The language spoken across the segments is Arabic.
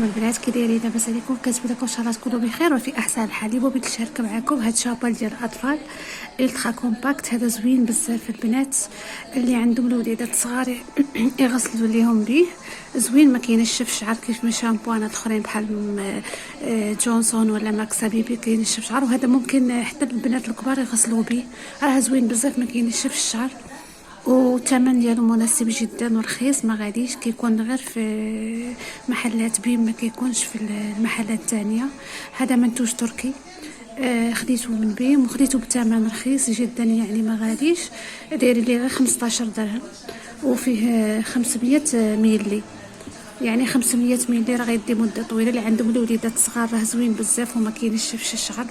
عليكم البنات، كي دايرين؟ لاباس عليكم؟ كنتمنى ان شاء الله تكونوا بخير وفي احسن الحال. اليوم بغيت نشارك معكم هاد الشابال ديال الاطفال الترا كومباكت. هذا زوين بزاف البنات اللي عندهم الوليدات صغار يغسلوا ليهم به. زوين، ما كاينش في الشعر كيف ما شامبوانات اخرين بحال جونسون ولا ماكس بيبي كاينش في الشعر، وهذا ممكن حتى البنات الكبار يغسلوا به. راه زوين بزاف، ما كاينش في الشعر، والثمن ديالو مناسب جدا ورخيص، ما غاديش كيكون غير في محلات بيم، ما كيكونش في المحلات الثانيه. هذا منتوج تركي، خديته من بيم وخديته بثمن رخيص جدا، يعني ما غاديش، داير لي غير 15 درهم، وفيه 500 ميلي، يعني 500 ملي راه غيدي مده طويله. اللي عندهم الوليدات صغار راه زوين بزاف وما كاينش في الشعر،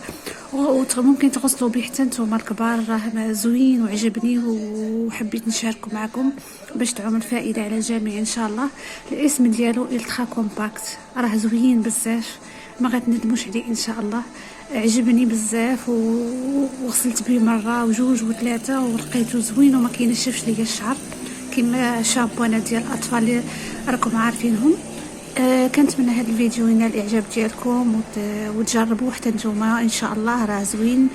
وممكن تغسلوا به حتى نتوما الكبار. راه زوين وعجبني وحبيت نشاركه معكم باش تعم الفائده على الجميع ان شاء الله. الاسم ديالو الترا كومباكت، راه زوين بزاف، ما غتندموش عليه ان شاء الله. عجبني بزاف وغسلت به مره وجوج وثلاثه ولقيته زوين وما كينشفش ليا الشعر كما شامبوانات ديال الاطفال اللي راكم عارفينهم. كنتمنى هذا الفيديو ينال الاعجاب ديالكم وتجربوه حتى نتوما ان شاء الله. راه زوين،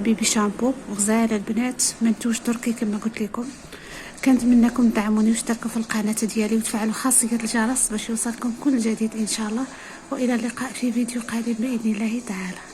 بيبي شامبو غزال البنات، منتوج تركي كما قلت لكم. كنتمنىكم تدعموني وتشتركوا في القناه ديالي وتفعلوا خاصيه الجرس باش يوصلكم كل جديد ان شاء الله. والى اللقاء في فيديو قادم باذن الله تعالى.